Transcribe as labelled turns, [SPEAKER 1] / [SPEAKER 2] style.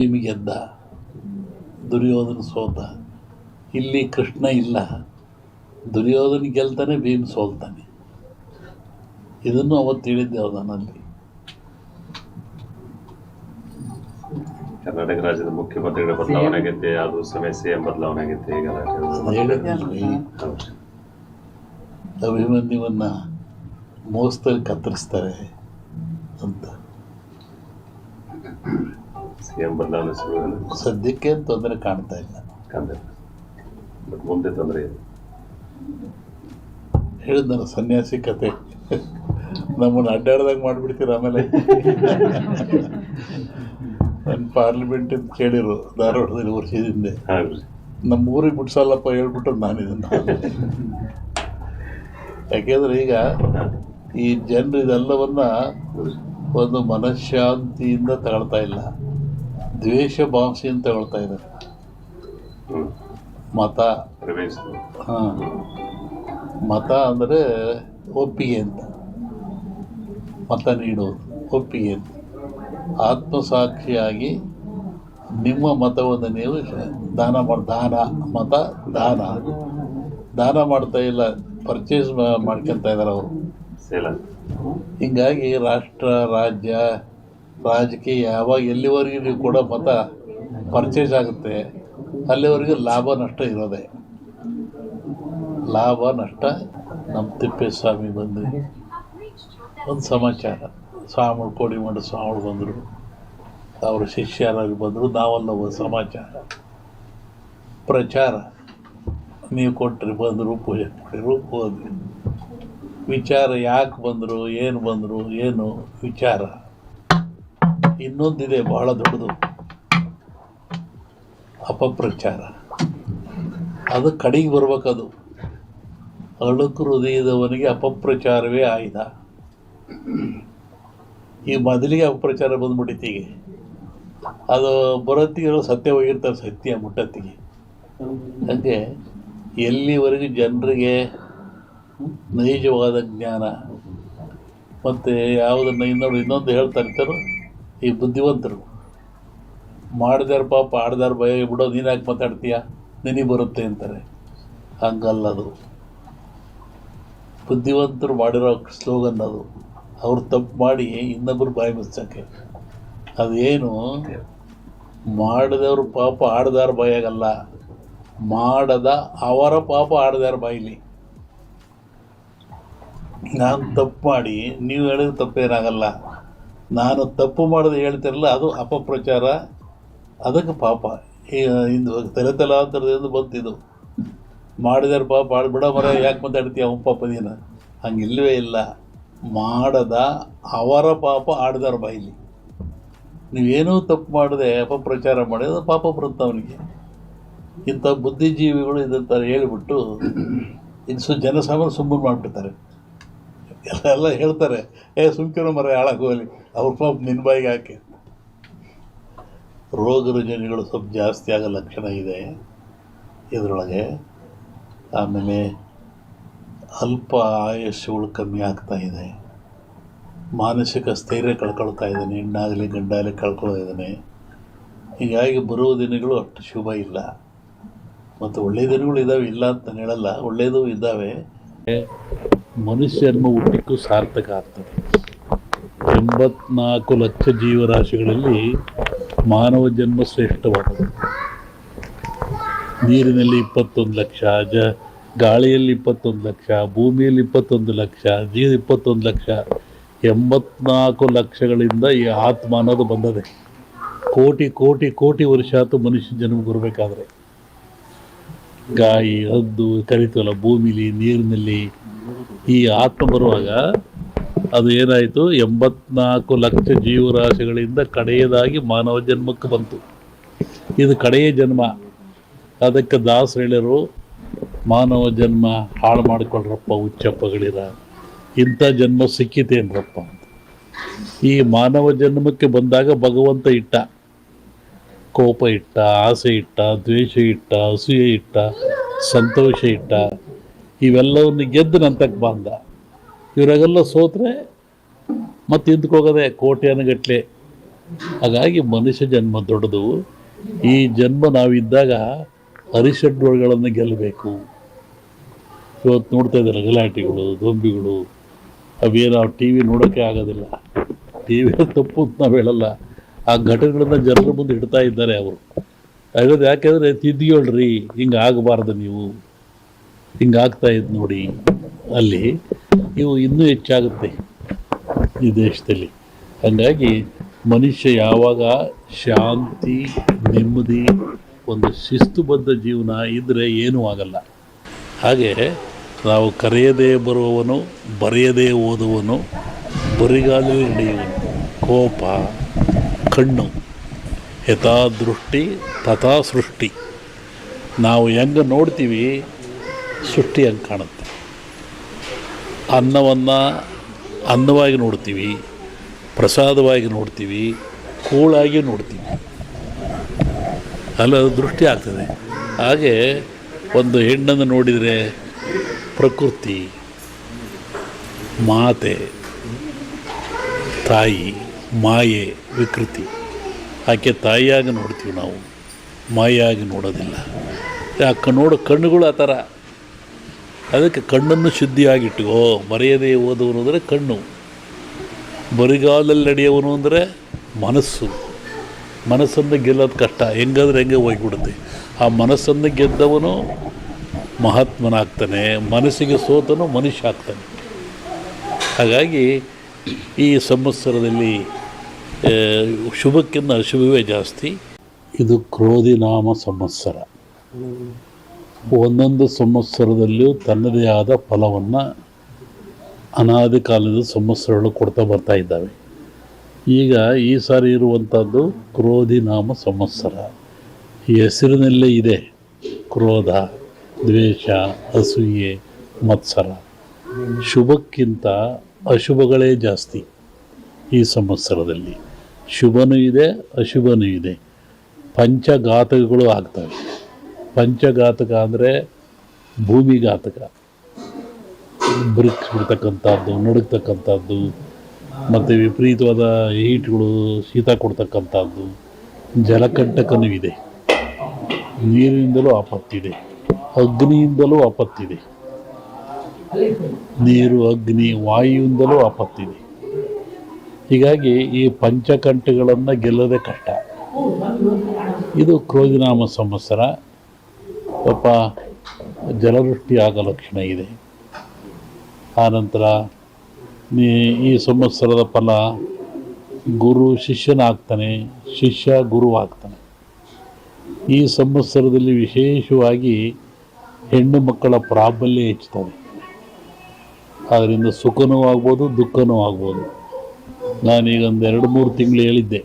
[SPEAKER 1] ಭೀಮ ಗೆದ್ದ, ದುರ್ಯೋಧನ ಸೋತ. ಇಲ್ಲಿ ಕೃಷ್ಣ ಇಲ್ಲ, ದುರ್ಯೋಧನ ಗೆಲ್ತಾನೆ, ಭೀಮ್ ಸೋಲ್ತಾನೆ. ಇದನ್ನು ಅವತ್ತು ಹೇಳಿದ್ದೆ ಅವನಲ್ಲಿ.
[SPEAKER 2] ಕರ್ನಾಟಕ ರಾಜ್ಯದ ಮುಖ್ಯಮಂತ್ರಿಗಳ ಬದಲಾವಣೆ ಆಗೈತೆ, ಅದು ಸಮಯ ಸಿಎಂ ಬದಲಾವಣೆ ಆಗೈತೆ. ಈಗ
[SPEAKER 1] ಹೇಳಿದ್ರಿ, ಅಭಿಮನ್ಯುವನ್ನ ಮೋಸದಲ್ಲಿ ಕತ್ತರಿಸ್ತಾರೆ ಅಂತ.
[SPEAKER 2] ಸಿಎಂ ಬದಲಾವಣೆ
[SPEAKER 1] ಸದ್ಯಕ್ಕೆ ತೊಂದರೆ ಕಾಣ್ತಾ ಇಲ್ಲ,
[SPEAKER 2] ಬಟ್ ಮುಂದೆ ತೊಂದರೆ ಇದೆ.
[SPEAKER 1] ಹೇಳಿದ್ನಲ್ಲ ಸನ್ಯಾಸಿ ಕತೆ, ನಮ್ಮನ್ನು ಅಡ್ಡಾಡ್ದಾಗ ಮಾಡಿಬಿಡ್ತೀರ. ಆಮೇಲೆ ನನ್ನ ಪಾರ್ಲಿಮೆಂಟ್ ಅಂತ ಕೇಳಿರು ಧಾರವಾಡದಲ್ಲಿ ವರ್ಷದಿಂದ, ನಮ್ಮ ಊರಿಗೆ ಬಿಡ್ಸಲ್ಲಪ್ಪ ಹೇಳ್ಬಿಟ್ಟು ನಾನಿದನ್ನು. ಯಾಕೆಂದ್ರೆ ಈಗ ಈ ಜನರು ಇದೆಲ್ಲವನ್ನ ಒಂದು ಮನಃಶಾಂತಿಯಿಂದ ತಗೊಳ್ತಾ ಇಲ್ಲ, ದ್ವೇಷ ಭಾವನೆಯಿಂದ ತಗೊಳ್ತಾ ಇದ್ದಾರೆ. ಮತ, ಮತ ಅಂದರೆ ಒಪ್ಪಿಗೆ ಅಂತ, ಮತ ನೀಡೋದು ಒಪ್ಪಿಗೆ ಅಂತ. ಆತ್ಮಸಾಕ್ಷಿಯಾಗಿ ನಿಮ್ಮ ಮತವನ್ನು ನೀವು ದಾನ ಮತ ದಾನ ಮಾಡ್ತಾ ಇಲ್ಲ, ಪರ್ಚೇಸ್ ಮಾಡ್ಕೊತ ಇದ್ದಾರೆ ಅವರು. ಹೀಗಾಗಿ ರಾಷ್ಟ್ರ, ರಾಜ್ಯ, ರಾಜಕೀಯ ಯಾವಾಗ ಎಲ್ಲಿವರೆಗೂ ನೀವು ಕೂಡ ಮತ ಪರ್ಚೇಸ್ ಆಗುತ್ತೆ ಅಲ್ಲಿವರೆಗೂ ಲಾಭ ನಷ್ಟ ಇರೋದೆ. ಲಾಭ ನಷ್ಟ. ನಮ್ಮ ತಿಪ್ಪೇಸ್ವಾಮಿ ಬಂದು ಒಂದು ಸಮಾಚಾರ, ಸ್ವಾಮಿಗಳು ಕೋಡಿಮಠ ಸ್ವಾಮಿಗಳು ಬಂದರು, ಅವರ ಶಿಷ್ಯರಾಗಿ ಬಂದರು, ನಾವೆಲ್ಲ ಒಂದು ಸಮಾಚಾರ ಪ್ರಚಾರ. ನೀವು ಕೊಟ್ಟರೆ ಬಂದರು, ಪೂಜೆ ಮಾಡಿರು, ಹೋದ್ರಿ. ವಿಚಾರ ಯಾಕೆ ಬಂದರು, ಏನು ಬಂದರು, ಏನು ವಿಚಾರ. ಇನ್ನೊಂದಿದೆ ಬಹಳ ದೊಡ್ಡದು, ಅಪಪ್ರಚಾರ. ಅದು ಕಡೆಗೆ ಬರ್ಬೇಕದು. ಅಳುಕು ಹೃದಯದವನಿಗೆ ಅಪಪ್ರಚಾರವೇ ಆಯುಧ. ಈ ಮೊದಲಿಗೆ ಅಪಪ್ರಚಾರ ಬಂದ್ಬಿಟ್ಟಿತ್ತೀಗ, ಅದು ಬರೋತ್ತಿಗೆ ಸತ್ಯ ಹೋಗಿರ್ತಾರೆ, ಸತ್ಯ ಮುಟ್ಟತ್ತಿಗೆ. ಹಾಗೆ ಎಲ್ಲಿವರೆಗೂ ಜನರಿಗೆ ನೈಜವಾದ ಜ್ಞಾನ ಮತ್ತು ಯಾವುದನ್ನು ಇನ್ನೊಂದು ಹೇಳ್ತಾ ಇರ್ತಾರೋ ಈ ಬುದ್ಧಿವಂತರು, ಮಾಡಿದಾರ ಪಾಪ ಆಡ್ದಾರ ಭಯ ಬಿಡೋ, ನೀನು ಯಾಕೆ ಮಾತಾಡ್ತೀಯ, ನಿನಗೆ ಬರುತ್ತೆ ಅಂತಾರೆ. ಹಂಗಲ್ಲದು. ಬುದ್ಧಿವಂತರು ಮಾಡಿರೋ ಸ್ಲೋಗನ್ ಅದು. ಅವ್ರು ತಪ್ಪು ಮಾಡಿ ಇನ್ನೊಬ್ಬರು ಬಾಯಿ ಮುಚ್ಚಕ್ಕೆ. ಅದೇನು, ಮಾಡಿದವರು ಪಾಪ ಆಡ್ದಾರ ಬಾಯಾಗಲ್ಲ, ಮಾಡದ ಅವರ ಪಾಪ ಆಡ್ದಾರ ಬಾಯಿಲಿ. ನಾನು ತಪ್ಪು ಮಾಡಿ ನೀವು ಹೇಳಿದ್ರೆ ತಪ್ಪೇನಾಗಲ್ಲ, ನಾನು ತಪ್ಪು ಮಾಡೋದು ಹೇಳ್ತಿರಲ್ಲ ಅದು ಅಪಪ್ರಚಾರ. ಅದಕ್ಕೆ ಪಾಪ ಇಂದು ತಲೆತಲಾಂತರದಿಂದ ಬಂತಿದ್ದು. ಮಾಡಿದಾರ ಪಾಪ ಆಡ್ಬಿಡ ಮರ, ಯಾಕೆ ಮಾತಾಡ್ತೀಯ ಅವನ ಪಾಪ ನೀನು, ಹಂಗಿಲ್ಲವೇ ಇಲ್ಲ. ಮಾಡದ ಅವರ ಪಾಪ ಆಡ್ದಾರ ಬಾಯಿಲಿ. ನೀವೇನೂ ತಪ್ಪು ಮಾಡದೆ ಅಪಪ್ರಚಾರ ಮಾಡಿ ಅದು ಪಾಪ ಬರುತ್ತೆ ಅವನಿಗೆ. ಇಂಥ ಬುದ್ಧಿಜೀವಿಗಳು ಇದಂತ ಹೇಳಿಬಿಟ್ಟು ಇನ್ನು ಜನಸಾಮಾನ್ಯ ಸುಮ್ಮನೆ ಮಾಡಿಬಿಡ್ತಾರೆ. ಎಲ್ಲ ಹೇಳ್ತಾರೆ, ಸುಮ್ಕಿರೋ ಮರ ಹಾಳಾಗೋಲಿ, ಅವ್ರ ಪಾಪ ನಿನ್ನ ಬಾಯಿಗೆ ಹಾಕಿ. ರೋಗ ರುಜಿನಗಳು ಸ್ವಲ್ಪ ಜಾಸ್ತಿ ಆಗೋ ಲಕ್ಷಣ ಇದೆ ಇದರೊಳಗೆ. ಆಮೇಲೆ ಅಲ್ಪ ಆಯುಷ್ಯಗಳು ಕಮ್ಮಿ ಆಗ್ತಾ ಇದೆ. ಮಾನಸಿಕ ಸ್ಥೈರ್ಯ ಕಳ್ಕೊಳ್ತಾ ಇದ್ದಾನೆ, ಹೆಣ್ಣಾಗಲಿ ಗಂಡಾಗಲಿ ಕಳ್ಕೊಳ್ತಾ ಇದ್ದಾನೆ. ಹೀಗಾಗಿ ಬರುವ ದಿನಗಳು ಅಷ್ಟು ಶುಭ ಇಲ್ಲ. ಮತ್ತು ಒಳ್ಳೆಯ ದಿನಗಳು ಇದ್ದಾವೆ, ಇಲ್ಲ ಅಂತ ಹೇಳಲ್ಲ, ಒಳ್ಳೆಯದು ಇದ್ದಾವೆ. ಮನುಷ್ಯ ಜನ್ಮ ಹುಟ್ಟಿಕ್ಕೂ ಸಾರ್ಥಕ ಆಗ್ತದೆ. 84 ಲಕ್ಷ ಜೀವರಾಶಿಗಳಲ್ಲಿ ಮಾನವ ಜನ್ಮ ಶ್ರೇಷ್ಠವಾದದ್ದು. ನೀರಿನಲ್ಲಿ 21 ಲಕ್ಷ, ಗಾಳಿಯಲ್ಲಿ 21 ಲಕ್ಷ, ಭೂಮಿಯಲ್ಲಿ 21 ಲಕ್ಷ, 21 ಲಕ್ಷ, 84 ಲಕ್ಷಗಳಿಂದ ಈ ಆತ್ಮ ಅನ್ನೋದು ಬಂದದೆ. ಕೋಟಿ ಕೋಟಿ ಕೋಟಿ ವರ್ಷ ಆಯ್ತು ಮನುಷ್ಯ ಜನ್ಮ ಬರಬೇಕಾದ್ರೆ. ಗಾಯಿ, ಹದ್ದು ಕರಿತೀವಲ್ಲ, ಭೂಮಿಲಿ, ನೀರಿನಲ್ಲಿ ಈ ಆತ್ಮ ಬರುವಾಗ ಅದು ಏನಾಯಿತು, 84 ಲಕ್ಷ ಜೀವರಾಶಿಗಳಿಂದ ಕಡೆಯದಾಗಿ ಮಾನವ ಜನ್ಮಕ್ಕೆ ಬಂತು. ಇದು ಕಡೆಯ ಜನ್ಮ. ಅದಕ್ಕೆ ದಾಸರು ಹೇಳಿರು, ಮಾನವ ಜನ್ಮ ಹಾಳು ಮಾಡಿಕೊಳ್ಳ್ರಪ್ಪ ಹುಚ್ಚಪ್ಪಗಳಿರ, ಇಂಥ ಜನ್ಮ ಸಿಕ್ಕಿತೇನ್ರಪ್ಪ ಅಂತ. ಈ ಮಾನವ ಜನ್ಮಕ್ಕೆ ಬಂದಾಗ ಭಗವಂತ ಇಟ್ಟ, ಕೋಪ ಇಟ್ಟ, ಆಸೆ ಇಟ್ಟ, ದ್ವೇಷ ಇಟ್ಟ, ಅಸೂಯೆ ಇಟ್ಟ, ಸಂತೋಷ ಇಟ್ಟ. ಇವೆಲ್ಲವನ್ನು ಗೆದ್ದು ನಂತಕ್ಕೆ ಬಂದ. ಇವರಾಗೆಲ್ಲ ಸೋತ್ರೆ ಮತ್ತೆ ಹಿಂದಕ್ಕೆ ಹೋಗೋದೆ ಕೋಟ್ಯಾನುಗಟ್ಟಲೆ ಹಾಗಾಗಿ ಮನುಷ್ಯ ಜನ್ಮ ದೊಡ್ಡದು. ಈ ಜನ್ಮ ನಾವಿದ್ದಾಗ ಅರಿಷಡ್ವರ್ಗಳನ್ನು ಗೆಲ್ಲಬೇಕು. ಇವತ್ತು ನೋಡ್ತಾ ಇದ್ದಾರೆ ಗಲಾಟೆಗಳು, ದೊಂಬಿಗಳು, ಅವೇನು ನಾವು ಟಿ ವಿ ನೋಡೋಕ್ಕೆ ಆಗೋದಿಲ್ಲ. ಟಿ ವಿ ತಪ್ಪು ಅಂತ ನಾವು ಹೇಳಲ್ಲ, ಆ ಘಟನೆಗಳನ್ನ ಜನರ ಮುಂದೆ ಇಡ್ತಾ ಇದ್ದಾರೆ ಅವರು. ಹಾಗಾದ್ರೆ ಯಾಕೆಂದರೆ ತಿದ್ದಿಗಳ್ರಿ, ಹಿಂಗೆ ಆಗಬಾರ್ದು, ನೀವು ಹಿಂಗಾಗ್ತಾ ಇದ್ದು ನೋಡಿ, ಅಲ್ಲಿ ಇವು ಇನ್ನೂ ಹೆಚ್ಚಾಗುತ್ತೆ ಈ ದೇಶದಲ್ಲಿ. ಹಾಗಾಗಿ ಮನುಷ್ಯ ಯಾವಾಗ ಶಾಂತಿ, ನೆಮ್ಮದಿ, ಒಂದು ಶಿಸ್ತುಬದ್ಧ ಜೀವನ ಇದ್ದರೆ ಏನೂ ಆಗಲ್ಲ. ಹಾಗೆ ನಾವು ಕರೆಯದೇ ಬರುವವನು, ಬರೆಯದೇ ಓದುವನು, ಬರಿಗಾಲಲ್ಲಿ ನಡೆಯುವನು. ಕೋಪ, ಕಣ್ಣು, ಯಥಾ ದೃಷ್ಟಿ ತಥಾ ಸೃಷ್ಟಿ. ನಾವು ಹೆಂಗೆ ನೋಡ್ತೀವಿ ಸೃಷ್ಟಿ ಹಂಗೆ ಕಾಣುತ್ತೆ. ಅನ್ನವನ್ನು ಅನ್ನವಾಗಿ ನೋಡ್ತೀವಿ, ಪ್ರಸಾದವಾಗಿ ನೋಡ್ತೀವಿ, ಕೂಳಾಗಿ ನೋಡ್ತೀವಿ, ಅಲ್ಲ ಅದು ದೃಷ್ಟಿ ಆಗ್ತದೆ. ಹಾಗೆ ಒಂದು ಹೆಣ್ಣನ್ನು ನೋಡಿದರೆ ಪ್ರಕೃತಿ, ಮಾತೆ, ತಾಯಿ, ಮಾಯೆ, ವಿಕೃತಿ. ಆಕೆ ತಾಯಿಯಾಗಿ ನೋಡ್ತೀವಿ ನಾವು, ಮಾಯಾಗಿ ನೋಡೋದಿಲ್ಲ. ಯಾಕೆ ನೋಡೋ ಕಣ್ಣುಗಳು ಆ ಥರ. ಅದಕ್ಕೆ ಕಣ್ಣನ್ನು ಶುದ್ಧಿಯಾಗಿಟ್ಟುಕೋ. ಮರೆಯದೇ ಓದುವನು ಅಂದರೆ ಕಣ್ಣು, ಬರಿಗಾಲಲ್ಲಿ ನಡೆಯುವನು ಅಂದರೆ ಮನಸ್ಸು. ಮನಸ್ಸನ್ನು ಗೆಲ್ಲೋದು ಕಷ್ಟ, ಹೆಂಗಾದ್ರೆ ಹೆಂಗೆ ಹೋಗಿಬಿಡುತ್ತೆ. ಆ ಮನಸ್ಸನ್ನು ಗೆದ್ದವನು ಮಹಾತ್ಮನಾಗ್ತಾನೆ, ಮನಸ್ಸಿಗೆ ಸೋತನು ಮನುಷ್ಯ ಆಗ್ತಾನೆ. ಹಾಗಾಗಿ ಈ ಸಂವತ್ಸರದಲ್ಲಿ ಶುಭಕ್ಕಿಂತ ಅಶುಭವೇ ಜಾಸ್ತಿ. ಇದು ಕ್ರೋಧಿ ನಾಮ ಸಂವತ್ಸರ. ಒಂದೊಂದು ಸಂವತ್ಸರದಲ್ಲಿಯೂ ತನ್ನದೇ ಆದ ಫಲವನ್ನು ಅನಾದಿ ಕಾಲದ ಸಂವತ್ಸರಗಳು ಕೊಡ್ತಾ ಬರ್ತಾ ಇದ್ದಾವೆ. ಈಗ ಈ ಸಾರಿ ಇರುವಂಥದ್ದು ಕ್ರೋಧಿ ನಾಮ ಸಂವತ್ಸರ. ಈ ಹೆಸರಿನಲ್ಲೇ ಇದೆ ಕ್ರೋಧ, ದ್ವೇಷ, ಅಸೂಯೆ, ಮತ್ಸರ. ಶುಭಕ್ಕಿಂತ ಅಶುಭಗಳೇ ಜಾಸ್ತಿ ಈ ಸಂವತ್ಸರದಲ್ಲಿ. ಶುಭನೂ ಇದೆ, ಅಶುಭನೂ ಇದೆ. ಪಂಚಘಾತಕಗಳು ಆಗ್ತವೆ. ಪಂಚಘಾತಕ ಅಂದರೆ ಭೂಮಿಘಾತಕ, ಬ್ರಿಕ್ಸ್ ಬಿಡ್ತಕ್ಕಂಥದ್ದು, ನಡುಗ್ತಕ್ಕಂಥದ್ದು, ಮತ್ತು ವಿಪರೀತವಾದ ಹೀಟ್ಗಳು, ಶೀತ ಕೊಡ್ತಕ್ಕಂಥದ್ದು. ಜಲಕಂಟಕನೂ ಇದೆ, ನೀರಿನಿಂದಲೂ ಆಪತ್ತಿದೆ, ಅಗ್ನಿಯಿಂದಲೂ ಆಪತ್ತಿದೆ. ನೀರು, ಅಗ್ನಿ, ವಾಯುವಿಂದಲೂ ಆಪತ್ತಿದೆ. ಹೀಗಾಗಿ ಈ ಪಂಚಕಂಠಗಳನ್ನು ಗೆಲ್ಲೋದೇ ಕಷ್ಟ. ಇದು ಕ್ರೋಧಿನಾಮ ಸಂವತ್ಸರ. ಪಾಪ ಜಲವೃಷ್ಟಿ ಆಗೋ ಲಕ್ಷಣ ಇದೆ. ಆನಂತರ ಈ ಸಂವತ್ಸರದ ಫಲ ಗುರು ಶಿಷ್ಯನಾಗ್ತಾನೆ, ಶಿಷ್ಯ ಗುರು ಆಗ್ತಾನೆ. ಈ ಸಂವತ್ಸರದಲ್ಲಿ ವಿಶೇಷವಾಗಿ ಹೆಣ್ಣು ಮಕ್ಕಳ ಪ್ರಾಬಲ್ಯ ಹೆಚ್ಚುತ್ತದೆ. ಅದರಿಂದ ಸುಖನೂ ಆಗ್ಬೋದು, ದುಃಖನೂ ಆಗ್ಬೋದು. ನಾನೀಗ ಒಂದು 2-3 ತಿಂಗಳು ಹೇಳಿದ್ದೆ,